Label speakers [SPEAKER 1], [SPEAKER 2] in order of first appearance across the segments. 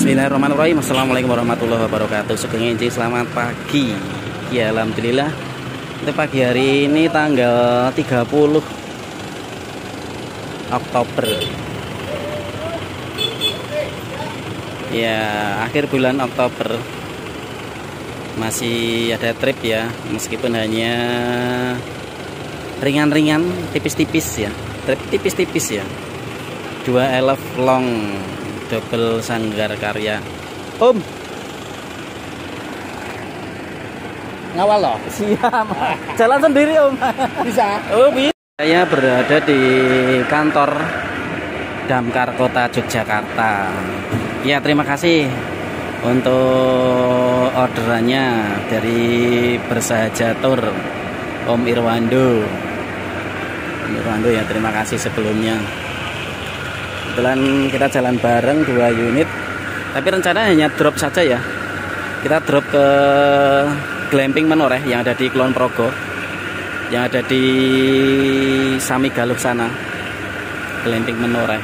[SPEAKER 1] Bismillahirrahmanirrahim. Assalamualaikum warahmatullahi wabarakatuh. Sugeng Enjing, selamat pagi. Ya, alhamdulillah. Untuk pagi hari ini tanggal 30 Oktober. Ya, akhir bulan Oktober. Masih ada trip ya, meskipun hanya ringan-ringan, tipis-tipis ya. Trip tipis-tipis ya. 2 elf long double Sanggar Karya. Om, ngawal loh. Siap. Jalan sendiri Om. Bisa. Oh bisa. Saya berada di kantor Damkar Kota Yogyakarta. Ya, terima kasih untuk orderannya dari Bersahajatur Om Irwando. Om Irwando ya, terima kasih sebelumnya. Kebetulan kita jalan bareng 2 unit, tapi rencana hanya drop saja ya. Kita drop ke Glamping Menoreh yang ada di Kulon Progo, yang ada di Samigaluh sana. Glamping Menoreh.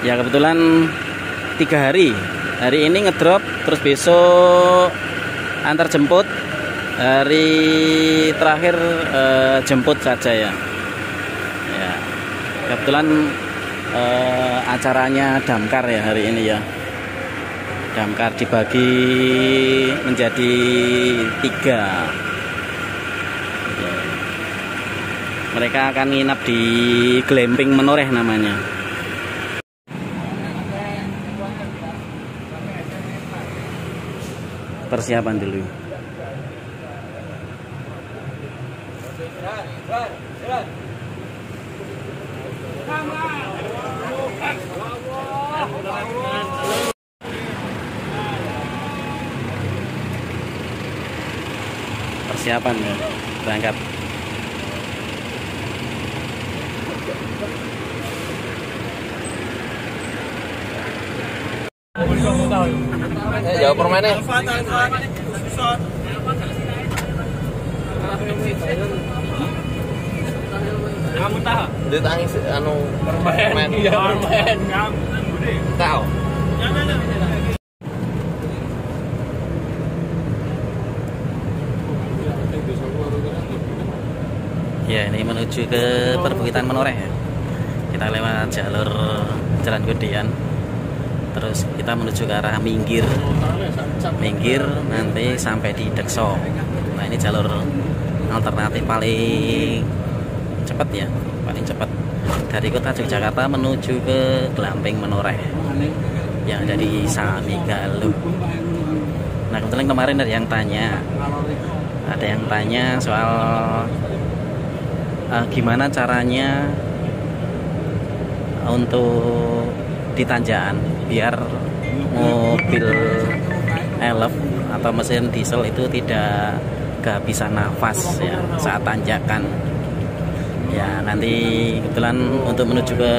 [SPEAKER 1] Ya, kebetulan 3 hari. Hari ini ngedrop, terus besok antar jemput. Hari terakhir jemput saja ya. Ya, kebetulan acaranya damkar ya hari ini ya. Damkar dibagi menjadi 3. Ya. Mereka akan nginap di Glamping Menoreh namanya. Persiapan dulu. Persiapan ya, berangkat.
[SPEAKER 2] Jauh permainnya.
[SPEAKER 3] Kamu tahu?
[SPEAKER 2] Dia tangis anu permain.
[SPEAKER 3] Iya, permain.
[SPEAKER 2] Tahu.
[SPEAKER 1] Ya, ini menuju ke perbukitan Menoreh ya. Kita lewat jalur Jalan Gedean. Terus kita menuju ke arah Minggir. Minggir nanti sampai di Dekso. Nah, ini jalur alternatif paling cepat ya, paling cepat dari Kota Yogyakarta menuju ke Glamping Menoreh yang ada di Samigaluh. Nah, kebetulan kemarin ada yang tanya soal gimana caranya untuk di tanjakan biar mobil elf atau mesin diesel itu tidak kehabisan nafas ya saat tanjakan. Ya, nanti kebetulan untuk menuju ke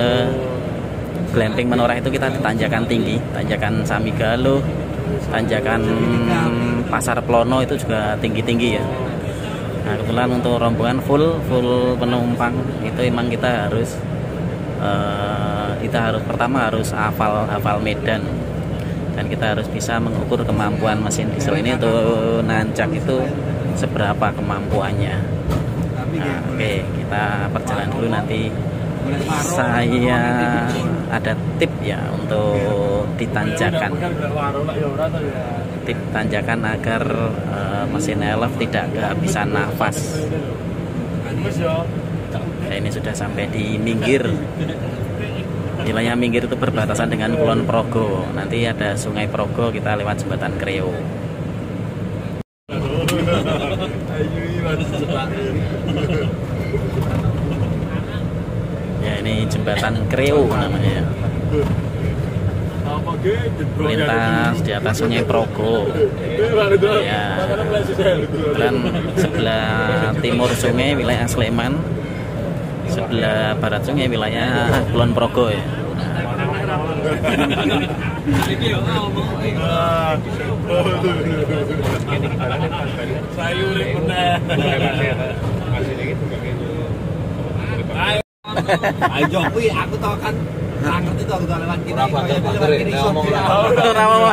[SPEAKER 1] Glamping Menoreh itu kita di tanjakan tinggi, tanjakan Samigaluh, tanjakan Pasar Plono itu juga tinggi-tinggi ya. Nah, kebetulan untuk rombongan full penumpang itu emang kita harus pertama harus hafal medan, dan kita harus bisa mengukur kemampuan mesin diesel ini untuk nanjak itu seberapa kemampuannya. Nah, oke, kita perjalanan dulu, nanti saya ada tip ya untuk ditanjakan. Tip tanjakan agar mesin elf tidak kehabisan nafas. Nah, ini sudah sampai di Minggir. Wilayah Minggir itu berbatasan dengan Kulon Progo. Nanti ada Sungai Progo, kita lewat Jembatan Kreo. Ya, ini Jembatan Kreo namanya. Melintas di atas Sungai Progo. Ya, dan sebelah timur sungai wilayah Sleman, sebelah barat sungai wilayah Kulon Progo ya.
[SPEAKER 4] Ayo kuwi aku tau kan ngerti tuh aku lewat kiri.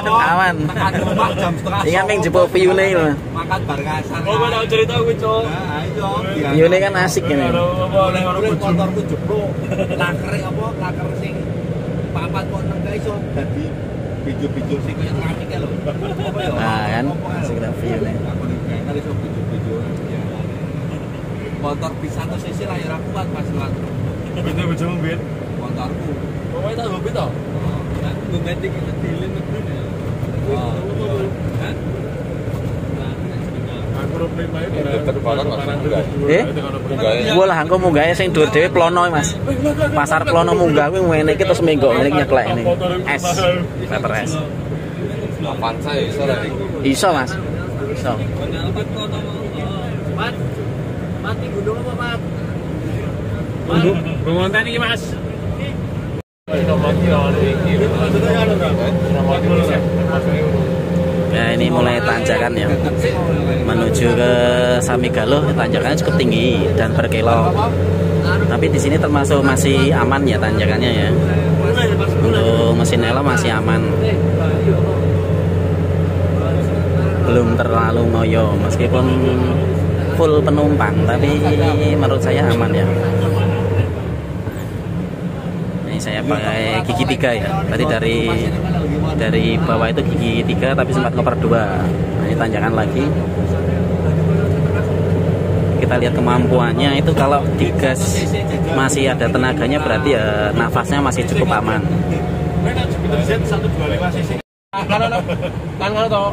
[SPEAKER 1] Aman.
[SPEAKER 4] Tekan rumah jam setengah.
[SPEAKER 1] Ingat yang jebol view-ne lho.
[SPEAKER 4] Makan bareng asar.
[SPEAKER 3] Oh, mau cerita kuwi, Cok.
[SPEAKER 4] Nah, ayo.
[SPEAKER 1] View-ne kan asik ini.
[SPEAKER 4] Motorku jeblok. Laker apa? Laker sing papat kok nang gak iso dadi video-video sing kaya keramik lho. Apa ya?
[SPEAKER 1] Nah kan asik ta view-ne.
[SPEAKER 4] Aku ning gak iso video-video. Motor bisa tuh sisi lah ya kuat pas lan.
[SPEAKER 3] Bener-bener mbien.
[SPEAKER 4] Motorku.
[SPEAKER 3] Kowe tak hobi to?
[SPEAKER 4] Aku metik itu dilin negeri ya. Hah?
[SPEAKER 3] Aku rupane bae
[SPEAKER 1] Gua lah engko munggah sing dhuwur dhewe Plono Mas. Pasar Plono munggah kuwi ngene iki terus minggu ngene nyeklek ini. Es. Meter es.
[SPEAKER 2] Avanza ya iso lah iki.
[SPEAKER 1] Iso Mas. Iso.
[SPEAKER 3] Mati gunung apa, Mat? Gunung iki, Mas.
[SPEAKER 1] Ya ini mulai tanjakan ya menuju ke Samigalo. Tanjakannya cukup tinggi dan berkelok. Tapi di sini termasuk masih aman ya tanjakannya ya. Untuk mesin elf masih aman. Belum terlalu ngoyo meskipun full penumpang, tapi menurut saya aman ya. Ini saya pakai gigi 3 ya. Tadi dari bawah itu gigi 3 tapi sempat ngoper 2. Nah, ini tanjakan lagi. Kita lihat kemampuannya itu kalau digas masih ada tenaganya berarti ya nafasnya masih cukup aman.
[SPEAKER 3] Kan to,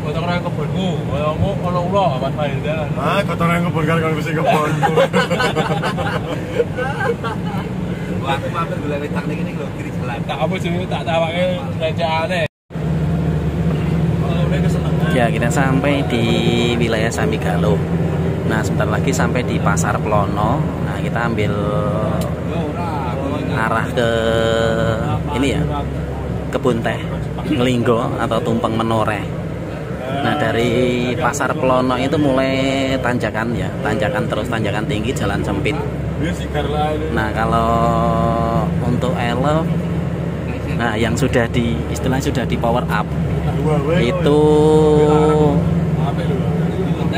[SPEAKER 3] gotong royong kebunku, koyomu ono ula Mas Faizal.
[SPEAKER 5] Ah, gotong royong kebun kan mesti kebun.
[SPEAKER 4] Wah, aku mampir gula wetak ning kene lho, kiri jalan.
[SPEAKER 3] Tak apa jenenge tak tawake recehane.
[SPEAKER 1] Ya, kita sampai di wilayah Samigalo. Nah, sebentar lagi sampai di Pasar Plono. Nah, kita ambil arah ke ini ya, kebun teh Nglinggo atau Tumpeng Menoreh. Nah, dari Pasar Plono itu mulai tanjakan ya, tanjakan terus tanjakan tinggi, jalan sempit. Nah, kalau untuk elf, nah yang sudah istilahnya sudah di power up itu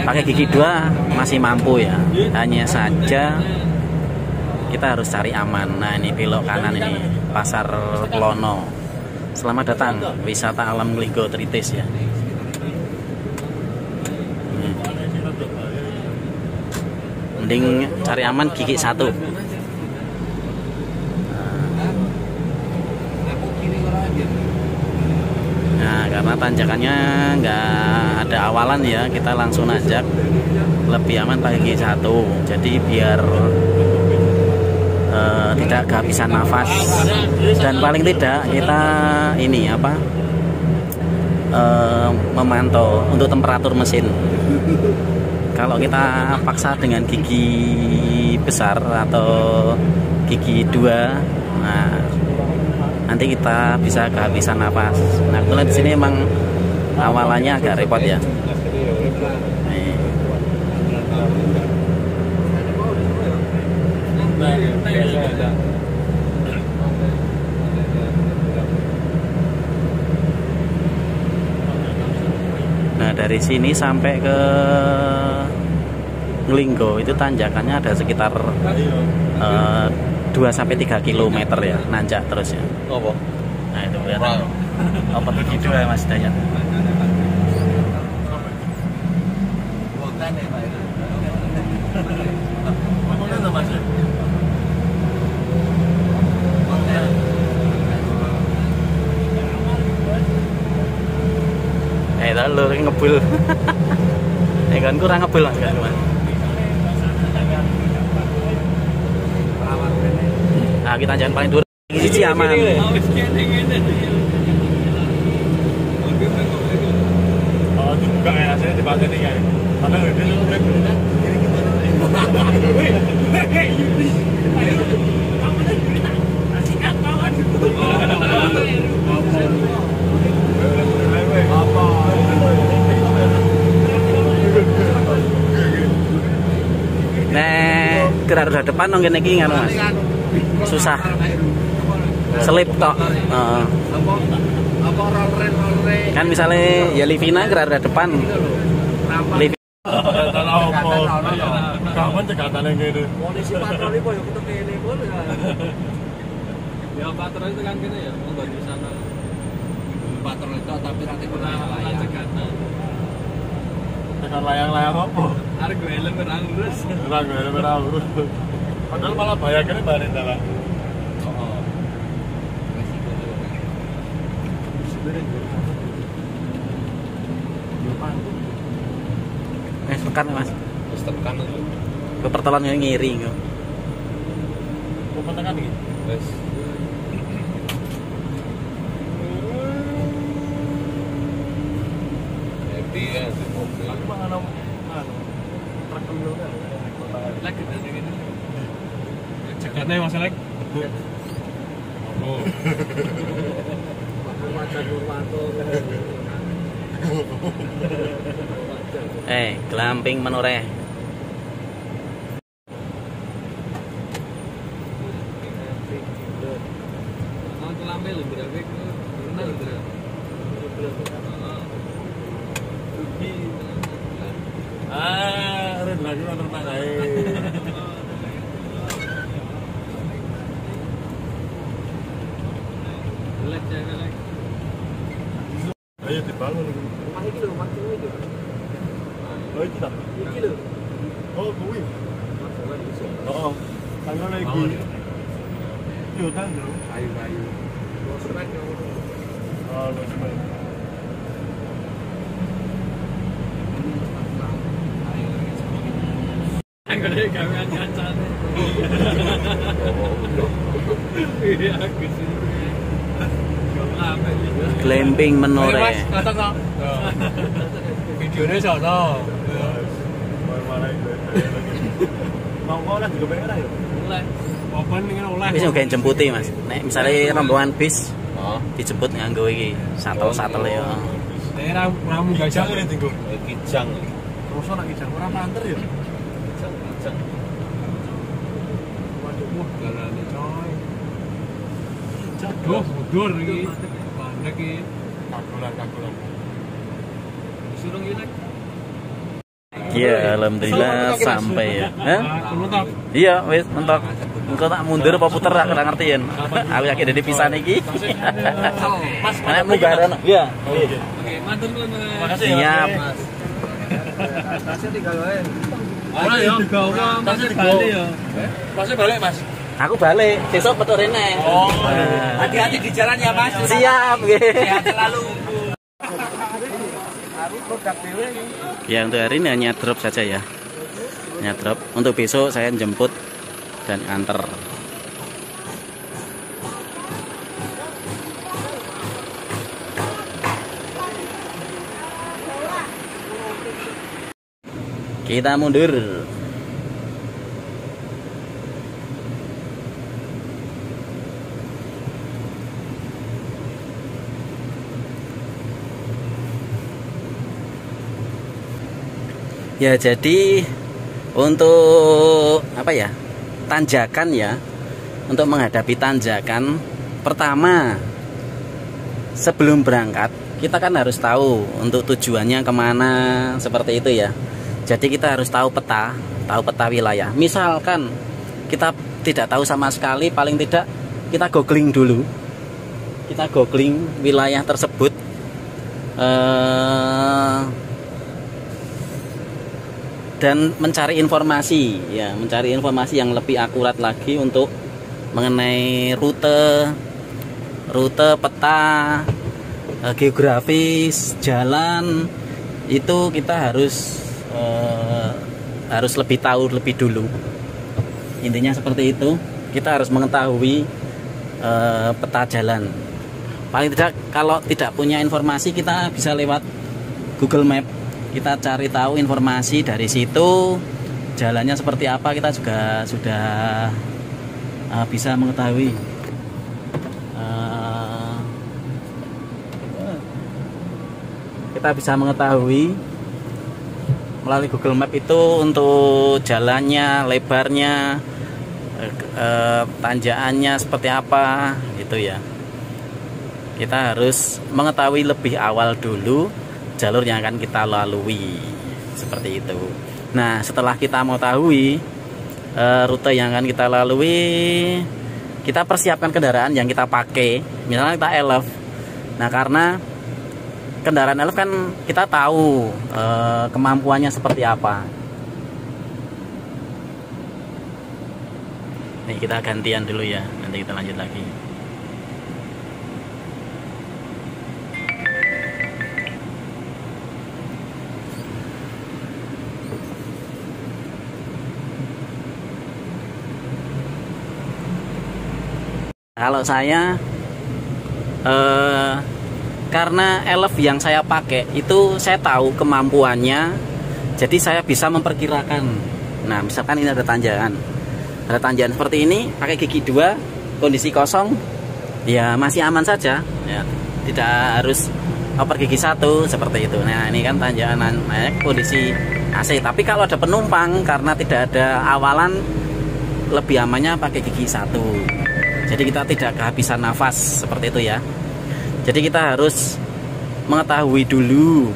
[SPEAKER 1] pakai gigi 2 masih mampu ya. Hanya saja kita harus cari aman. Nah, ini belok kanan ini Pasar Plono. Selamat datang wisata alam Nglinggo Tritis ya. Mending cari aman gigi 1. Nah, karena tanjakannya nggak ada awalan ya, kita langsung najak. Lebih aman pakai gigi 1. Jadi biar tidak kehabisan nafas, dan paling tidak kita ini apa memantau untuk temperatur mesin. Kalau kita paksa dengan gigi besar atau gigi 2, nah nanti kita bisa kehabisan nafas. Nah, kebetulan di sini emang awalannya agak repot ya. Nah, dari sini sampai ke Nglinggo itu tanjakannya ada sekitar 2-3 km ya, nanjak terus ya.
[SPEAKER 2] Apa?
[SPEAKER 1] Nah, itu kelihatan. Apa gigi 2 Mas Dayat? Itu lho ngebul. Kan kurang ngebul Mas kan. Nah, kita jangan paling dulu. Siji aman.
[SPEAKER 5] Oh, dibuka ya, saya dipateni kan. Karena dia lu break.
[SPEAKER 1] Nah, kita harus hadap depan nang kene iki ngono Mas. Susah. Selip tok. Heeh.
[SPEAKER 4] Apa roller
[SPEAKER 1] Kan misalnya ya Livina gerada depan.
[SPEAKER 5] Kata apa? Kapan cekatan yang gitu?
[SPEAKER 4] polisi patroli kok ya kita kene pun ya.
[SPEAKER 2] Ya patroli itu kan kene ya, mau di sana.
[SPEAKER 4] Patroli itu tapi nanti kena
[SPEAKER 2] Layang cekatan.
[SPEAKER 5] Tekan layang-layang apa?
[SPEAKER 2] Arek gue helm berang lurus.
[SPEAKER 5] Berang. Padahal malah bayangnya barin dalah.
[SPEAKER 1] Tekan Mas.
[SPEAKER 2] Terus tekan itu.
[SPEAKER 1] Ke pertolongan ngiri kok.
[SPEAKER 5] Mau tekan iki?
[SPEAKER 2] Wes. Happy kan di mobil.
[SPEAKER 5] Aku mah ana truk dulu kan.
[SPEAKER 2] Lagi gini.
[SPEAKER 3] Cekatnya Mas Alek. Oh.
[SPEAKER 1] Glamping menoreh.
[SPEAKER 2] Mau kelambe lho berapa itu? Benar lho.
[SPEAKER 5] Ren lagi nonton nang ae.
[SPEAKER 2] Lek cewek lek.
[SPEAKER 5] Ayo dibangun iki.
[SPEAKER 4] Rumah iki lho, rumah ini lho.
[SPEAKER 5] Oh iki tak.
[SPEAKER 4] Iki lho.
[SPEAKER 5] Oh kuwi. Oh. Tanggal lagi. Yo kan lho.
[SPEAKER 4] Kayu-kayu. Semen yo.
[SPEAKER 5] Oh, semen.
[SPEAKER 2] Anggone gawean kancane. Iya aku sih. Kelambe iki.
[SPEAKER 1] Glamping menoreh.
[SPEAKER 3] Nonton kok. Videonya sono.
[SPEAKER 5] Mana itu? Mau lah juga pengen ya.
[SPEAKER 2] Mulai.
[SPEAKER 3] Open dengan oleh.
[SPEAKER 1] Wis yo jemputi Mas. Nek misalnya rombongan bis
[SPEAKER 2] Oh,
[SPEAKER 1] dijemput nganggo iki shuttle ya.
[SPEAKER 3] Daerah ramu gajah.
[SPEAKER 5] Jangan tinggal.
[SPEAKER 2] kijang.
[SPEAKER 5] Terus nak kijang ora panter ya.
[SPEAKER 2] Kijang.
[SPEAKER 3] Waduh, galane coy. Duh, mundur iki. Bandek iki.
[SPEAKER 5] Kagulan.
[SPEAKER 2] Suruh iki lek.
[SPEAKER 1] Iya, alhamdulillah sampai ya. Hah?
[SPEAKER 3] Kulo tak.
[SPEAKER 1] Iya, wis mentok. Engko tak mundur apa puter tak ora ngertiin. Aku yakin dari pisan iki.
[SPEAKER 5] Mas,
[SPEAKER 1] Nek mugaran. Iya.
[SPEAKER 2] Oke, matur nuwun Mas.
[SPEAKER 5] Makasih
[SPEAKER 1] Siap.
[SPEAKER 4] Tasnya tinggal wae.
[SPEAKER 2] Ora ya, gawa masih bali ya.
[SPEAKER 5] Masih balik, Mas.
[SPEAKER 1] Aku balik, besok metu rene.
[SPEAKER 5] Oh.
[SPEAKER 4] Hati-hati di jalan ya, Mas.
[SPEAKER 1] Siap nggih.
[SPEAKER 4] Sehat selalu.
[SPEAKER 1] Ya untuk hari ini hanya drop saja ya. Hanya drop. Untuk besok saya jemput dan antar. Kita mundur. Ya jadi untuk apa ya, tanjakan ya, untuk menghadapi tanjakan pertama sebelum berangkat kita kan harus tahu untuk tujuannya kemana, seperti itu ya. Jadi kita harus tahu peta wilayah. Misalkan kita tidak tahu sama sekali, paling tidak kita googling dulu, kita googling wilayah tersebut. Dan mencari informasi ya, mencari informasi yang lebih akurat lagi untuk mengenai rute peta, geografis, jalan, itu kita harus lebih tahu lebih dulu. Intinya seperti itu, kita harus mengetahui peta jalan. Paling tidak kalau tidak punya informasi, kita bisa lewat Google Map. Kita cari tahu informasi dari situ, jalannya seperti apa, kita juga sudah bisa mengetahui. Kita bisa mengetahui melalui Google Map itu untuk jalannya, lebarnya, tanjakannya seperti apa gitu ya. Kita harus mengetahui lebih awal dulu jalur yang akan kita lalui, seperti itu. Nah, setelah kita mengetahui rute yang akan kita lalui, kita persiapkan kendaraan yang kita pakai. Misalnya kita elf. Nah, karena kendaraan elf kan kita tahu kemampuannya seperti apa. Nih, kita gantian dulu ya, nanti kita lanjut lagi. Kalau saya karena elf yang saya pakai itu saya tahu kemampuannya, jadi saya bisa memperkirakan. Nah, misalkan ini ada tanjakan seperti ini, pakai gigi 2, kondisi kosong, ya masih aman saja, ya tidak harus oper gigi 1 seperti itu. Nah, ini kan tanjakan kondisi AC. Tapi kalau ada penumpang, karena tidak ada awalan, lebih amannya pakai gigi 1. Jadi kita tidak kehabisan nafas seperti itu ya. Jadi kita harus mengetahui dulu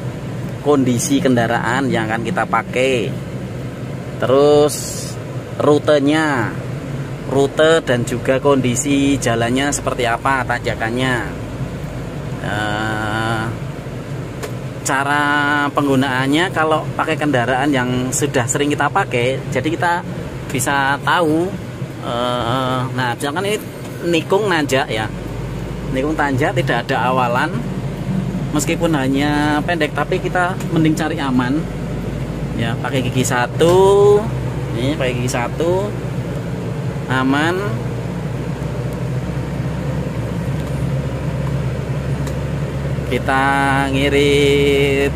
[SPEAKER 1] kondisi kendaraan yang akan kita pakai, terus rutenya, rute dan juga kondisi jalannya seperti apa, tanjakannya, cara penggunaannya. Kalau pakai kendaraan yang sudah sering kita pakai, jadi kita bisa tahu. Nah, misalkan ini nikung nanjak ya, nikung tanjak tidak ada awalan, meskipun hanya pendek, tapi kita mending cari aman ya, pakai gigi 1. Ini pakai gigi 1 aman. Kita ngirit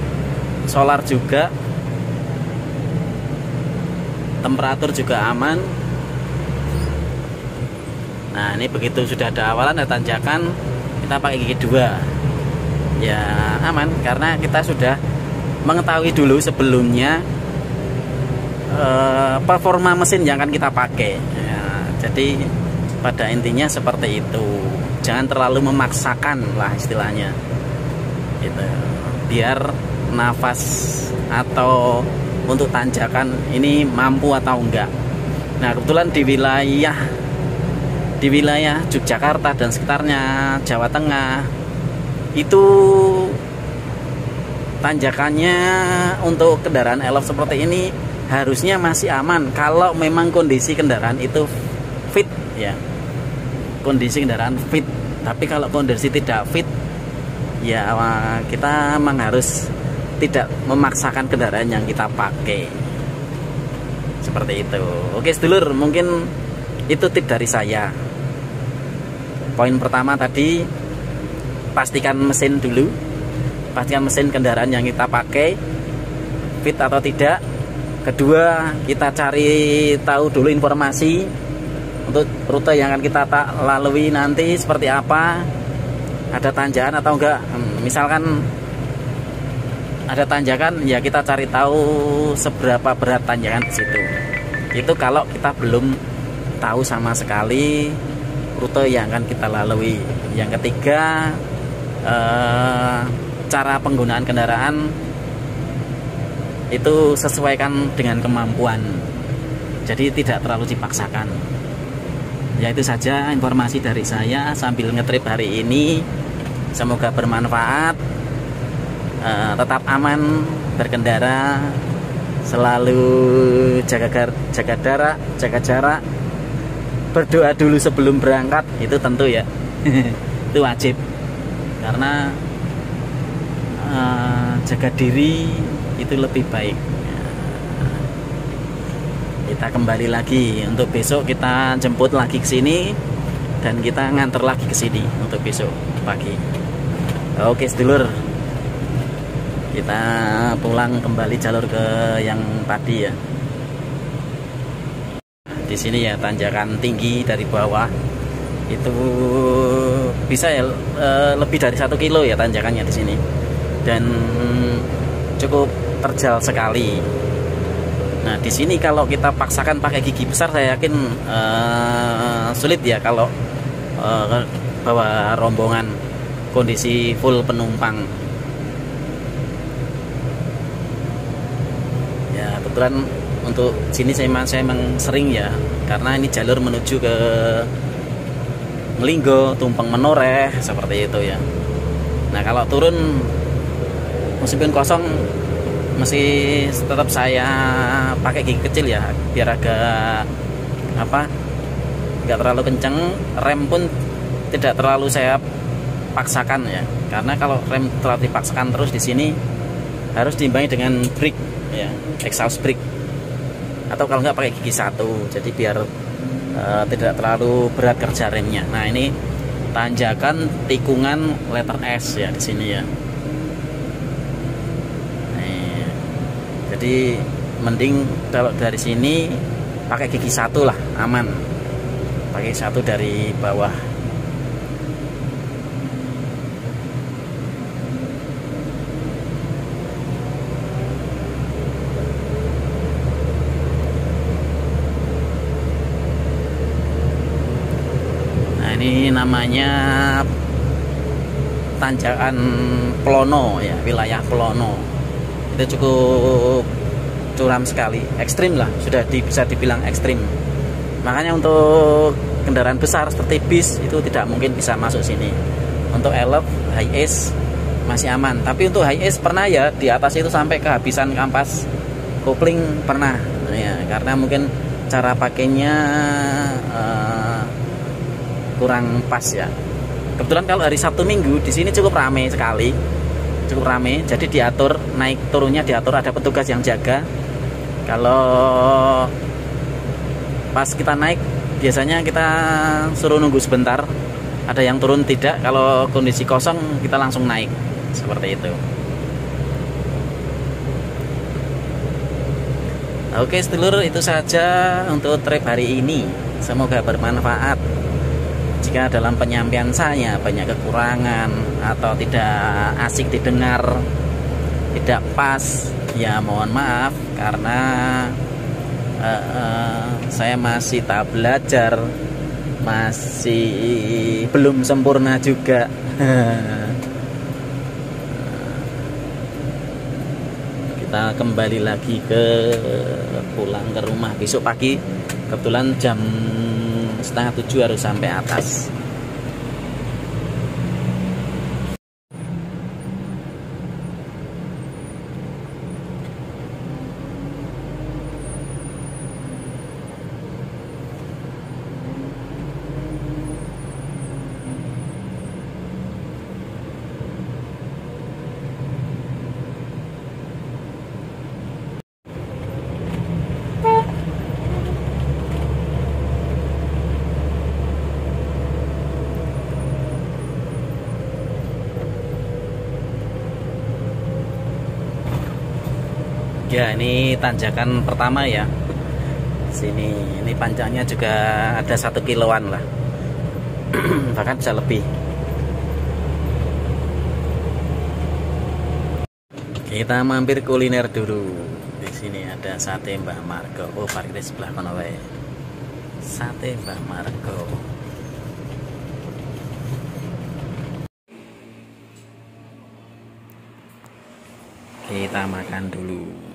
[SPEAKER 1] solar juga, temperatur juga aman. Nah, ini begitu sudah ada awalan, ada tanjakan, kita pakai gigi 2 ya aman, karena kita sudah mengetahui dulu sebelumnya performa mesin yang akan kita pakai ya. Jadi pada intinya seperti itu, jangan terlalu memaksakan lah istilahnya gitu, biar nafas atau untuk tanjakan ini mampu atau enggak. Nah, kebetulan di wilayah Yogyakarta dan sekitarnya, Jawa Tengah, itu tanjakannya untuk kendaraan elf seperti ini harusnya masih aman kalau memang kondisi kendaraan itu fit ya, kondisi kendaraan fit. Tapi kalau kondisi tidak fit ya, kita memang harus tidak memaksakan kendaraan yang kita pakai, seperti itu. Oke sedulur, mungkin itu tip dari saya. Poin pertama tadi, pastikan mesin dulu, pastikan mesin kendaraan yang kita pakai fit atau tidak. Kedua, kita cari tahu dulu informasi untuk rute yang akan kita lalui nanti seperti apa, ada tanjakan atau enggak. Misalkan ada tanjakan, ya kita cari tahu seberapa berat tanjakan di situ. Itu kalau kita belum tahu sama sekali rute yang akan kita lalui. Yang ketiga, cara penggunaan kendaraan itu sesuaikan dengan kemampuan, jadi tidak terlalu dipaksakan. Ya, itu saja informasi dari saya sambil ngetrip hari ini. Semoga bermanfaat. Tetap aman berkendara, selalu jaga jarak, berdoa dulu sebelum berangkat, itu tentu ya. Itu wajib, karena jaga diri itu lebih baik. Kita kembali lagi untuk besok, kita jemput lagi ke sini dan kita nganter lagi ke sini untuk besok pagi. Oke sedulur, kita pulang kembali jalur ke yang tadi ya. Di sini ya tanjakan tinggi dari bawah itu bisa ya lebih dari 1 kilo ya tanjakannya di sini, dan cukup terjal sekali. Nah, di sini kalau kita paksakan pakai gigi besar, saya yakin sulit ya kalau bawa rombongan kondisi full penumpang. Ya, kebetulan untuk sini saya memang sering ya, karena ini jalur menuju ke Melinggo, Tumpeng Menoreh, seperti itu ya. Nah, kalau turun meskipun kosong, masih tetap saya pakai gigi kecil ya, biar agak nggak terlalu kenceng. Rem pun tidak terlalu saya paksakan ya, karena kalau rem terlalu dipaksakan terus di sini harus diimbangi dengan brake ya, exhaust brake, atau kalau nggak pakai gigi satu, jadi biar tidak terlalu berat kerja remnya. Nah, ini tanjakan tikungan letter S ya di sini ya. Nih, jadi mending kalau dari sini pakai gigi satu lah, aman. Pakai satu dari bawah. Ini namanya tanjakan Plono ya, wilayah Plono. Itu cukup curam sekali, ekstrim lah, sudah bisa dibilang ekstrim. Makanya untuk kendaraan besar seperti bis itu tidak mungkin bisa masuk sini. Untuk elf, high ace masih aman, tapi untuk high ace pernah ya di atas itu sampai kehabisan kampas kopling pernah ya, karena mungkin cara pakainya kurang pas ya. Kebetulan kalau hari Sabtu Minggu di sini cukup ramai sekali, cukup ramai. Jadi diatur naik turunnya, diatur, ada petugas yang jaga. Kalau pas kita naik biasanya kita suruh nunggu sebentar, ada yang turun tidak. Kalau kondisi kosong kita langsung naik, seperti itu. Oke sedulur, itu saja untuk trip hari ini. Semoga bermanfaat. Jika dalam penyampaian saya banyak kekurangan atau tidak asik didengar, tidak pas, ya mohon maaf, karena saya masih tahap belajar, masih belum sempurna juga. Kita kembali lagi pulang ke rumah besok pagi. Kebetulan jam 6:30 harus sampai atas. Ya, ini tanjakan pertama ya. Sini, ini panjangnya juga ada 1 kiloan lah. Bahkan bisa lebih. Kita mampir kuliner dulu. Di sini ada sate Mbah Margo. Oh, parkir di sebelah kono wae. Sate Mbah Margo. Kita makan dulu.